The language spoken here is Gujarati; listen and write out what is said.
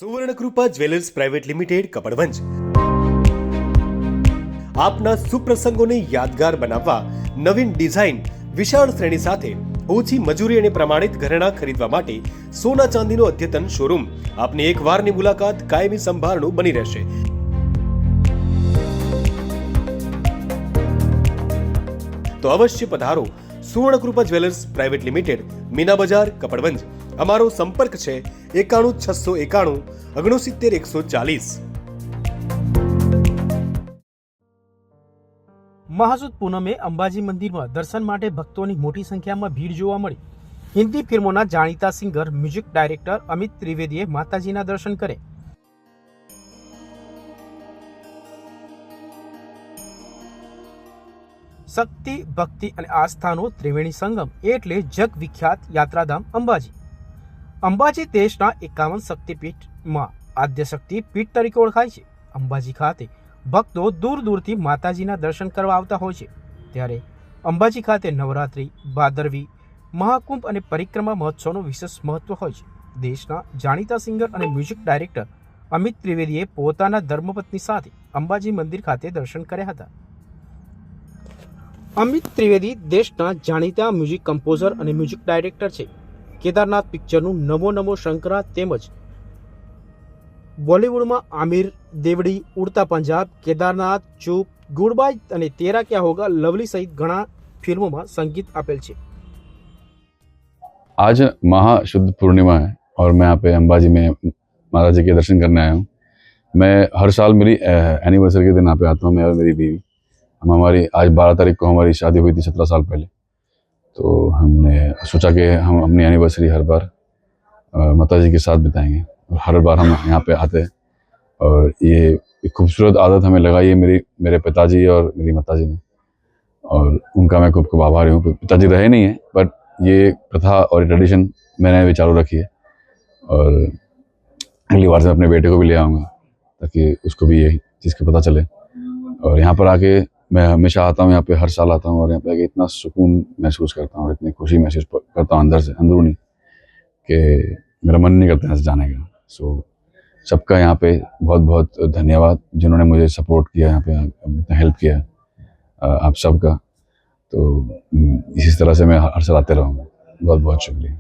Suvarnakrupa jewellers private limited Kapadvanj આપના સુપ્રસંગોને યાદગાર બનાવવા નવીન ડિઝાઇન વિશાળ શ્રેણી સાથે ઓછી મજૂરી અને પ્રમાણિત ઘરેણાં ખરીદવા માટે સોના ચાંદીનો અદ્યતન શોરૂમ આપની એકવારની મુલાકાત કાયમી સંભાળનું બની રહેશે। તો અવશ્ય પધારો Suvarnakrupa jewellers private limited, Meena બજાર, કપડવંજ। અમારો સંપર્ક છે 91 691 69 140। મહાસુદ પૂનમે અંબાજી મંદિરમાં દર્શન માટે ભક્તોની મોટી સંખ્યામાં ભીડ જોવા મળી। હિન્દી ફિલ્મોના જાણીતા સિંગર, મ્યુઝિક ડાયરેક્ટર અમિત ત્રિવેદીએ માતાજીના દર્શન કરે। શક્તિ, ભક્તિ અને આસ્થાનો ત્રિવેણી સંગમ એટલે જગ વિખ્યાત યાત્રાધામ અંબાજી। અંબાજી દેશના 51 શક્તિપીઠમાં આદ્ય શક્તિ પીઠ તરીકે ઓળખાય છે। અંબાજી ખાતે ભક્તો દૂર દૂરથી માતાજીના દર્શન કરવા આવતા હોય છે। ત્યારે અંબાજી ખાતે નવરાત્રિ, ભાદરવી, મહાકુંભ અને પરિક્રમા મહોત્સવનું વિશેષ મહત્વ હોય છે। દેશના જાણીતા સિંગર અને મ્યુઝિક ડાયરેક્ટર અમિત ત્રિવેદીએ પોતાના ધર્મપત્ની સાથે અંબાજી મંદિર ખાતે દર્શન કર્યા હતા। અમિત ત્રિવેદી દેશના જાણીતા મ્યુઝિક કમ્પોઝર અને મ્યુઝિક ડાયરેક્ટર છે। કેદારનાથ પિક્ચરનું નમો નમો શંકરા તેમજ બોલિવૂડમાં આમિર, દેવડી, ઉડતા પંજાબ, કેદારનાથ, ચૂપ, ગુડબાય અને તેરા ક્યા હોગા, લવલી સહિત ઘણા ફિલ્મોમાં સંગીત આપેલ છે। आज महाशुद्ध पूर्णिमा है और मैं यहाँ पे अंबाजी में महाराज जी के दर्शन करने आया हूँ। मैं हर साल मेरी एनिवर्सरी के दिन यहाँ पे आता हूँ, मैं और मेरी बीवी। हमारी आज 12 तारीख को हमारी शादी हुई थी 17 साल पहले। तो हमने सोचा कि हम अपनी एनिवर्सरी हर बार माता जी के साथ बिताएंगे और हर बार हम यहाँ पे आते हैं। और ये एक खूबसूरत आदत हमें लगाई है मेरे पिताजी और मेरी माता जी ने, और उनका मैं खूब खूब आभारी हूँ। पिताजी रहे नहीं है, बट ये प्रथा और ट्रेडिशन मैंने भी चालू रखी है। और अगली बार से अपने बेटे को भी ले आऊँगा ताकि उसको भी ये चीज़ का पता चले। और यहाँ पर आके मैं हमेशा आता हूँ, यहाँ पे हर साल आता हूँ और यहाँ पे आके इतना सुकून महसूस करता हूँ और इतनी खुशी महसूस करता हूँ अंदर से, अंदरूनी, कि मेरा मन नहीं करता यहाँ से जाने का। सो सबका यहाँ पे बहुत बहुत धन्यवाद जिन्होंने मुझे सपोर्ट किया, यहाँ पे हेल्प किया, आप सबका। तो इसी तरह से मैं हर साल आते रहूँगा। बहुत बहुत शुक्रिया।